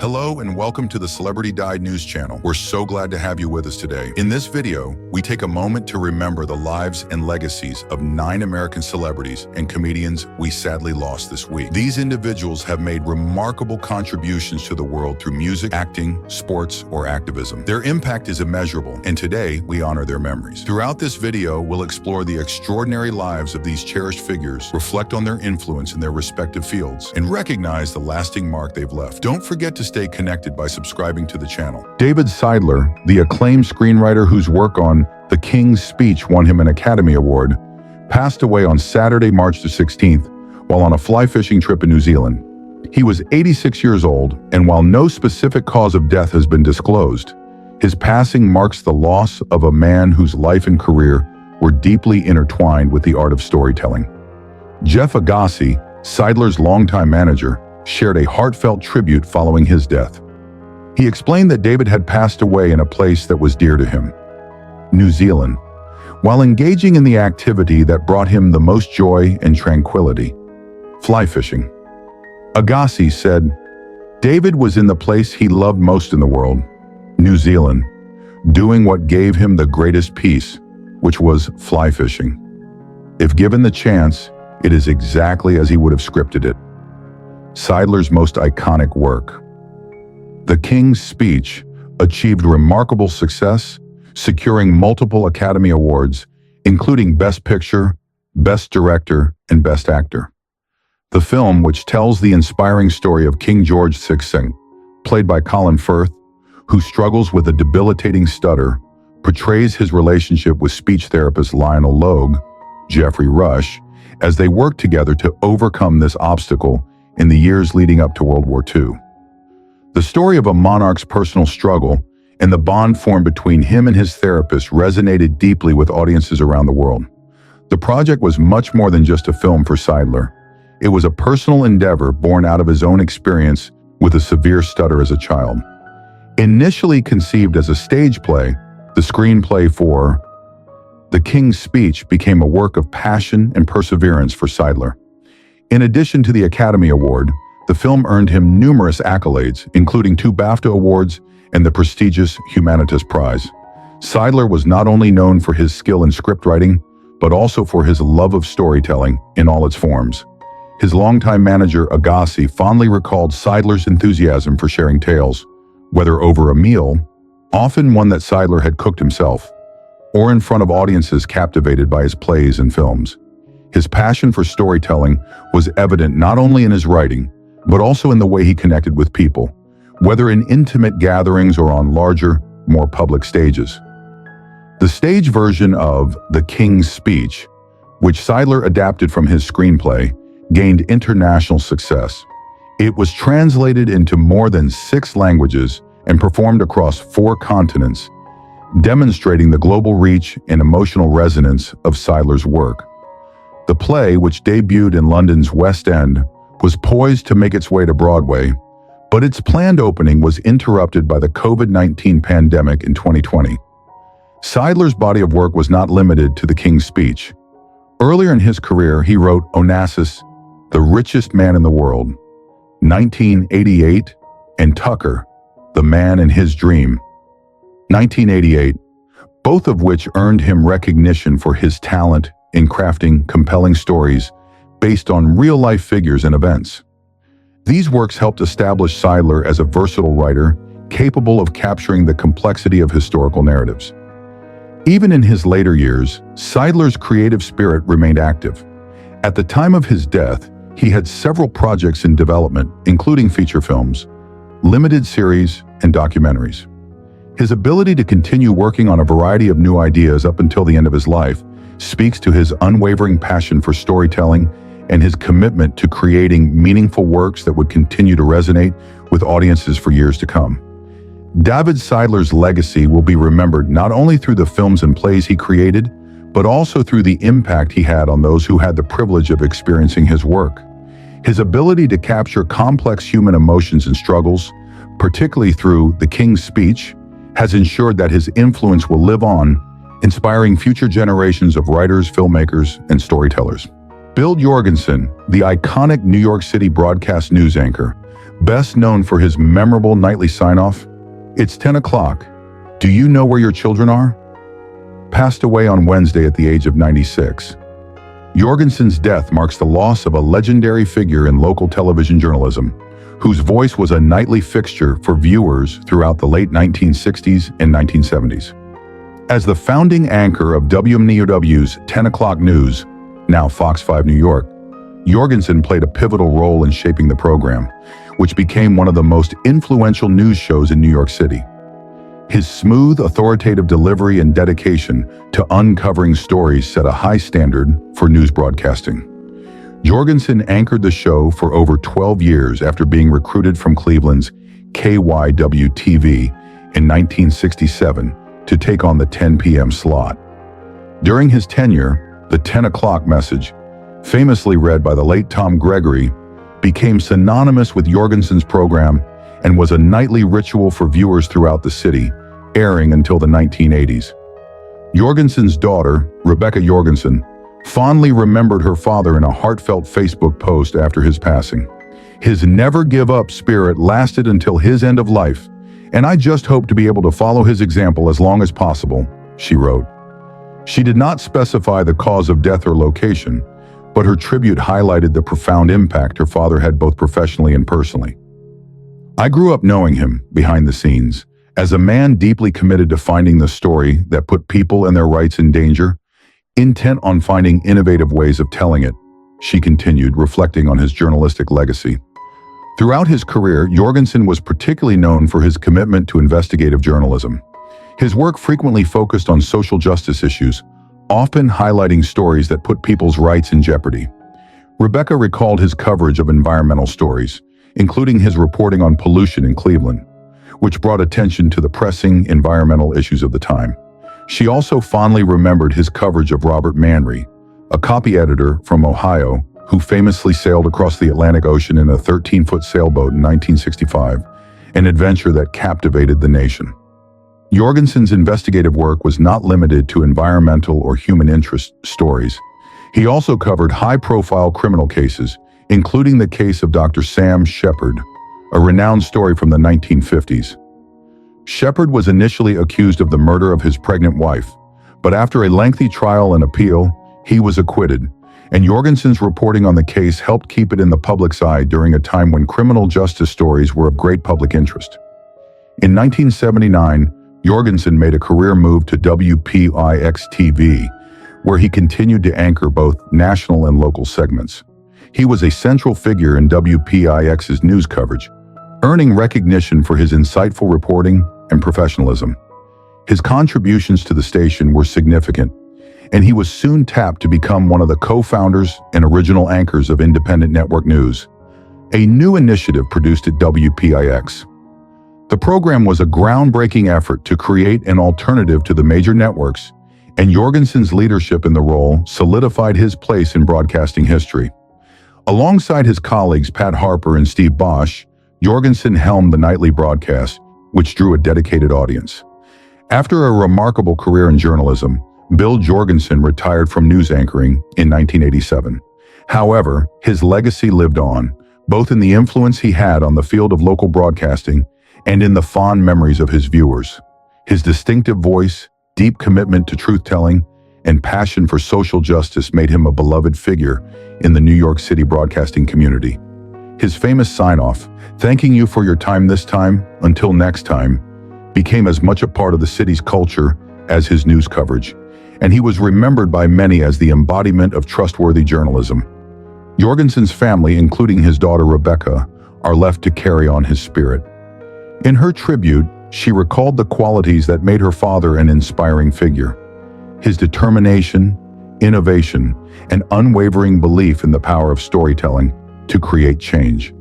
Hello and welcome to the Celebrity Died News channel. We're so glad to have you with us today. In this video, we take a moment to remember the lives and legacies of 9 American celebrities and comedians we sadly lost this week. These individuals have made remarkable contributions to the world through music, acting, sports, or activism. Their impact is immeasurable, and today we honor their memories. Throughout this video, we'll explore the extraordinary lives of these cherished figures, reflect on their influence in their respective fields, and recognize the lasting mark they've left. Don't forget to stay connected by subscribing to the channel. David Seidler, the acclaimed screenwriter whose work on The King's Speech won him an Academy Award, passed away on Saturday, March the 16th, while on a fly fishing trip in New Zealand. He was 86 years old, and while no specific cause of death has been disclosed, his passing marks the loss of a man whose life and career were deeply intertwined with the art of storytelling. Jeff Agassi, Seidler's longtime manager, shared a heartfelt tribute following his death. He explained that David had passed away in a place that was dear to him, New Zealand, while engaging in the activity that brought him the most joy and tranquility, fly fishing. Agassi said, "David was in the place he loved most in the world, New Zealand, doing what gave him the greatest peace, which was fly fishing. If given the chance, it is exactly as he would have scripted it." Seidler's most iconic work, The King's Speech, achieved remarkable success, securing multiple Academy Awards, including Best Picture, Best Director, and Best Actor. The film, which tells the inspiring story of King George VI, played by Colin Firth, who struggles with a debilitating stutter, portrays his relationship with speech therapist Lionel Logue, Geoffrey Rush, as they work together to overcome this obstacle in the years leading up to World War II. The story of a monarch's personal struggle and the bond formed between him and his therapist resonated deeply with audiences around the world. The project was much more than just a film for Seidler. It was a personal endeavor born out of his own experience with a severe stutter as a child. Initially conceived as a stage play, the screenplay for The King's Speech became a work of passion and perseverance for Seidler. In addition to the Academy Award, the film earned him numerous accolades, including 2 BAFTA Awards and the prestigious Humanitas Prize. Seidler was not only known for his skill in script writing, but also for his love of storytelling in all its forms. His longtime manager, Agassi, fondly recalled Seidler's enthusiasm for sharing tales, whether over a meal, often one that Seidler had cooked himself, or in front of audiences captivated by his plays and films. His passion for storytelling was evident not only in his writing, but also in the way he connected with people, whether in intimate gatherings or on larger, more public stages. The stage version of The King's Speech, which Seidler adapted from his screenplay, gained international success. It was translated into more than 6 languages and performed across 4 continents, demonstrating the global reach and emotional resonance of Seidler's work. The play, which debuted in London's West End, was poised to make its way to Broadway, but its planned opening was interrupted by the COVID-19 pandemic in 2020. Seidler's body of work was not limited to The King's Speech. Earlier in his career, he wrote Onassis, The Richest Man in the World, 1988, and Tucker, The Man in His Dream, 1988, both of which earned him recognition for his talent in crafting compelling stories based on real-life figures and events. These works helped establish Seidler as a versatile writer capable of capturing the complexity of historical narratives. Even in his later years, Seidler's creative spirit remained active. At the time of his death, he had several projects in development, including feature films, limited series, and documentaries. His ability to continue working on a variety of new ideas up until the end of his life speaks to his unwavering passion for storytelling and his commitment to creating meaningful works that would continue to resonate with audiences for years to come. David Seidler's legacy will be remembered not only through the films and plays he created, but also through the impact he had on those who had the privilege of experiencing his work. His ability to capture complex human emotions and struggles, particularly through The King's Speech, has ensured that his influence will live on, inspiring future generations of writers, filmmakers, and storytellers. Bill Jorgensen, the iconic New York City broadcast news anchor, Best known for his memorable nightly sign-off, "It's 10 o'clock. Do you know where your children are?" Passed away on Wednesday at the age of 96. Jorgensen's death marks the loss of a legendary figure in local television journalism, whose voice was a nightly fixture for viewers throughout the late 1960s and 1970s. As the founding anchor of WNEW's 10 O'Clock News, now Fox 5 New York, Jorgensen played a pivotal role in shaping the program, which became one of the most influential news shows in New York City. His smooth, authoritative delivery and dedication to uncovering stories set a high standard for news broadcasting. Jorgensen anchored the show for over 12 years after being recruited from Cleveland's KYW-TV in 1967 to take on the 10 p.m. slot. During his tenure, the 10 o'clock message, famously read by the late Tom Gregory, became synonymous with Jorgensen's program and was a nightly ritual for viewers throughout the city, airing until the 1980s. Jorgensen's daughter, Rebecca Jorgensen, fondly remembered her father in a heartfelt Facebook post after his passing. "His never-give-up spirit lasted until his end of life, and I just hope to be able to follow his example as long as possible," she wrote. She did not specify the cause of death or location, but her tribute highlighted the profound impact her father had both professionally and personally. "I grew up knowing him, behind the scenes, as a man deeply committed to finding the story that put people and their rights in danger, intent on finding innovative ways of telling it," she continued, reflecting on his journalistic legacy. Throughout his career, Jorgensen was particularly known for his commitment to investigative journalism. His work frequently focused on social justice issues, often highlighting stories that put people's rights in jeopardy. Rebecca recalled his coverage of environmental stories, including his reporting on pollution in Cleveland, which brought attention to the pressing environmental issues of the time. She also fondly remembered his coverage of Robert Manry, a copy editor from Ohio who famously sailed across the Atlantic Ocean in a 13-foot sailboat in 1965, an adventure that captivated the nation. Jorgensen's investigative work was not limited to environmental or human interest stories. He also covered high-profile criminal cases, including the case of Dr. Sam Shepard, a renowned story from the 1950s. Shepard was initially accused of the murder of his pregnant wife, but after a lengthy trial and appeal, he was acquitted, and Jorgensen's reporting on the case helped keep it in the public's eye during a time when criminal justice stories were of great public interest. In 1979, Jorgensen made a career move to WPIX-TV, where he continued to anchor both national and local segments. He was a central figure in WPIX's news coverage, earning recognition for his insightful reporting and professionalism. His contributions to the station were significant, and he was soon tapped to become one of the co-founders and original anchors of Independent Network News, a new initiative produced at WPIX. The program was a groundbreaking effort to create an alternative to the major networks, and Jorgensen's leadership in the role solidified his place in broadcasting history. Alongside his colleagues Pat Harper and Steve Bosch, Jorgensen helmed the nightly broadcast, which drew a dedicated audience. After a remarkable career in journalism, Bill Jorgensen retired from news anchoring in 1987. However, his legacy lived on, both in the influence he had on the field of local broadcasting and in the fond memories of his viewers. His distinctive voice, deep commitment to truth-telling, and passion for social justice made him a beloved figure in the New York City broadcasting community. His famous sign-off, "Thanking you for your time this time, until next time," became as much a part of the city's culture as his news coverage, and he was remembered by many as the embodiment of trustworthy journalism. Jorgensen's family, including his daughter Rebecca, are left to carry on his spirit. In her tribute, she recalled the qualities that made her father an inspiring figure: his determination, innovation, and unwavering belief in the power of storytelling to create change.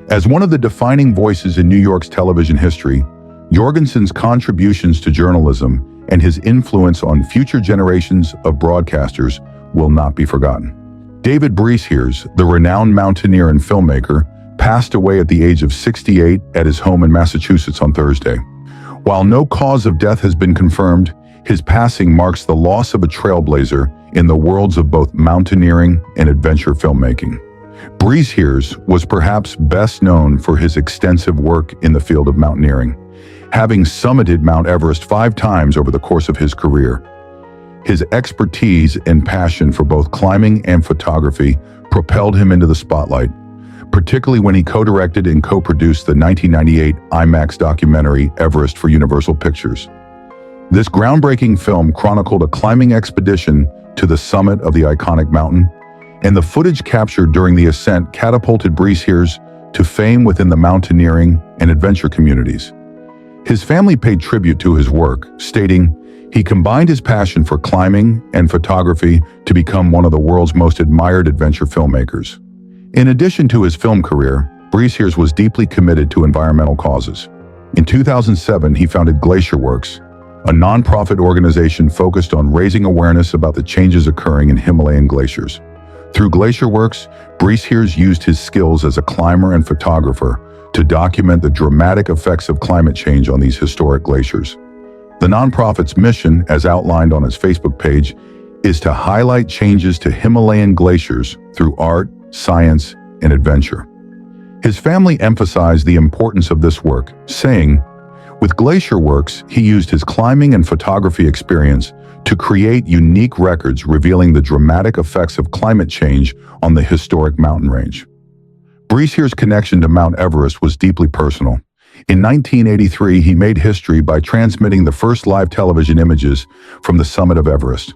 As one of the defining voices in New York's television history, Jorgensen's contributions to journalism and his influence on future generations of broadcasters will not be forgotten. David Breeshears, the renowned mountaineer and filmmaker, passed away at the age of 68 at his home in Massachusetts on Thursday. While no cause of death has been confirmed, his passing marks the loss of a trailblazer in the worlds of both mountaineering and adventure filmmaking. Brees Hears was perhaps best known for his extensive work in the field of mountaineering, having summited Mount Everest 5 times over the course of his career. His expertise and passion for both climbing and photography propelled him into the spotlight, particularly when he co-directed and co-produced the 1998 IMAX documentary Everest for Universal Pictures. This groundbreaking film chronicled a climbing expedition to the summit of the iconic mountain, and the footage captured during the ascent catapulted Brees Hears to fame within the mountaineering and adventure communities. His family paid tribute to his work, stating, "He combined his passion for climbing and photography to become one of the world's most admired adventure filmmakers." In addition to his film career, Brees Hears was deeply committed to environmental causes. In 2007, he founded Glacier Works, a nonprofit organization focused on raising awareness about the changes occurring in Himalayan glaciers. Through Glacier Works, Brees Hears used his skills as a climber and photographer to document the dramatic effects of climate change on these historic glaciers. The nonprofit's mission, as outlined on its Facebook page, is to highlight changes to Himalayan glaciers through art, science, and adventure. His family emphasized the importance of this work, saying, "With Glacier Works, he used his climbing and photography experience to create unique records revealing the dramatic effects of climate change on the historic mountain range." Brees Hears' connection to Mount Everest was deeply personal. In 1983, he made history by transmitting the first live television images from the summit of Everest,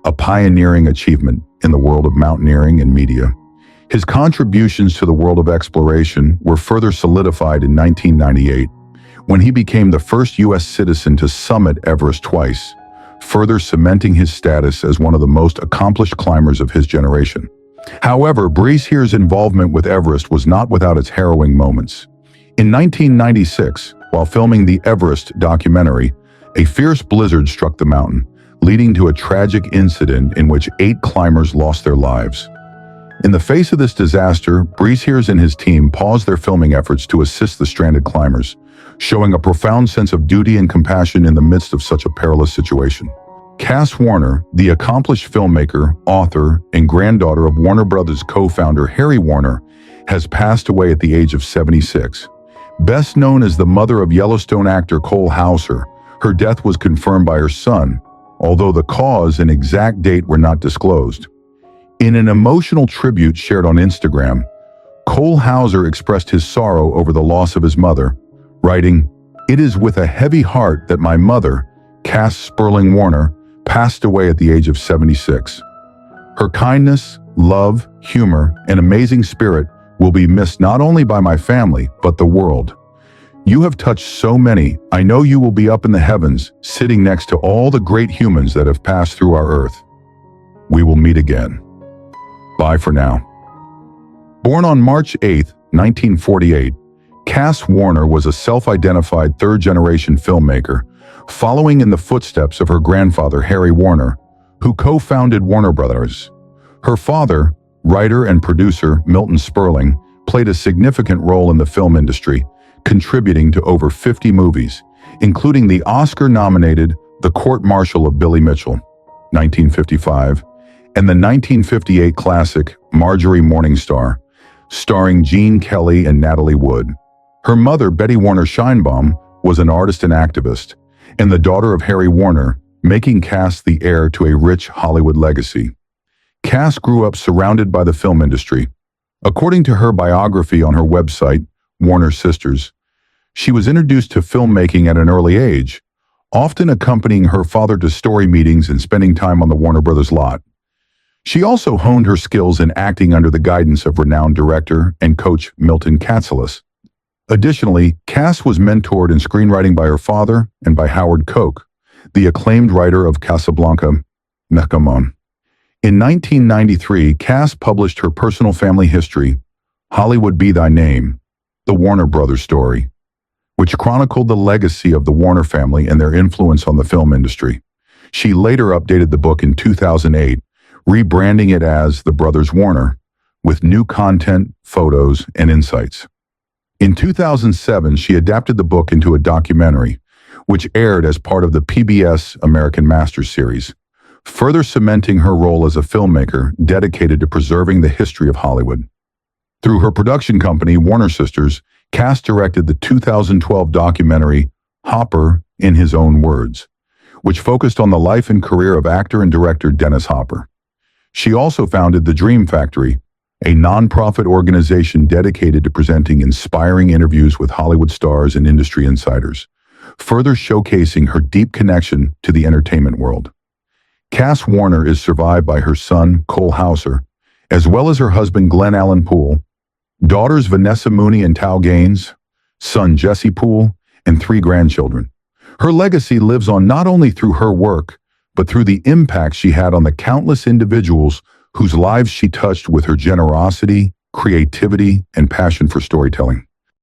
a pioneering achievement in the world of mountaineering and media. His contributions to the world of exploration were further solidified in 1998, when he became the first U.S. citizen to summit Everest twice, further cementing his status as one of the most accomplished climbers of his generation. However, Brees Hears' involvement with Everest was not without its harrowing moments. In 1996, while filming the Everest documentary, a fierce blizzard struck the mountain, leading to a tragic incident in which 8 climbers lost their lives. In the face of this disaster, Brees Hears and his team paused their filming efforts to assist the stranded climbers, showing a profound sense of duty and compassion in the midst of such a perilous situation. Cass Warner, the accomplished filmmaker, author, and granddaughter of Warner Brothers co-founder Harry Warner, has passed away at the age of 76. Best known as the mother of Yellowstone actor Cole Hauser, her death was confirmed by her son, although the cause and exact date were not disclosed. In an emotional tribute shared on Instagram, Cole Hauser expressed his sorrow over the loss of his mother, writing, "It is with a heavy heart that my mother, Cass Sperling Warner, passed away at the age of 76. Her kindness, love, humor, and amazing spirit will be missed not only by my family, but the world. You have touched so many. I know you will be up in the heavens, sitting next to all the great humans that have passed through our earth. We will meet again. Bye for now." Born on March 8, 1948, Cass Warner was a self-identified third-generation filmmaker, following in the footsteps of her grandfather Harry Warner, who co-founded Warner Brothers. Her father, writer and producer Milton Sperling, played a significant role in the film industry, contributing to over 50 movies, including the Oscar-nominated The Court Martial of Billy Mitchell, 1955, and the 1958 classic Marjorie Morningstar, starring Gene Kelly and Natalie Wood. Her mother, Betty Warner Scheinbaum, was an artist and activist, and the daughter of Harry Warner, making Cass the heir to a rich Hollywood legacy. Cass grew up surrounded by the film industry. According to her biography on her website, Warner Sisters, she was introduced to filmmaking at an early age, often accompanying her father to story meetings and spending time on the Warner Brothers lot. She also honed her skills in acting under the guidance of renowned director and coach Milton Katselas. Additionally, Cass was mentored in screenwriting by her father and by Howard Koch, the acclaimed writer of Casablanca, Mechamon. In 1993, Cass published her personal family history, Hollywood Be Thy Name, The Warner Brothers Story, which chronicled the legacy of the Warner family and their influence on the film industry. She later updated the book in 2008, rebranding it as The Brothers Warner, with new content, photos, and insights. In 2007, she adapted the book into a documentary, which aired as part of the PBS American Masters series, further cementing her role as a filmmaker dedicated to preserving the history of Hollywood. Through her production company, Warner Sisters, Cass directed the 2012 documentary Hopper in His Own Words, which focused on the life and career of actor and director Dennis Hopper. She also founded the Dream Factory, a nonprofit organization dedicated to presenting inspiring interviews with Hollywood stars and industry insiders, further showcasing her deep connection to the entertainment world. Cass Warner is survived by her son, Cole Hauser, as well as her husband, Glenn Allen Poole, daughters Vanessa Mooney and Tao Gaines, son Jesse Poole, and 3 grandchildren. Her legacy lives on not only through her work, but through the impact she had on the countless individuals whose lives she touched with her generosity, creativity, and passion for storytelling.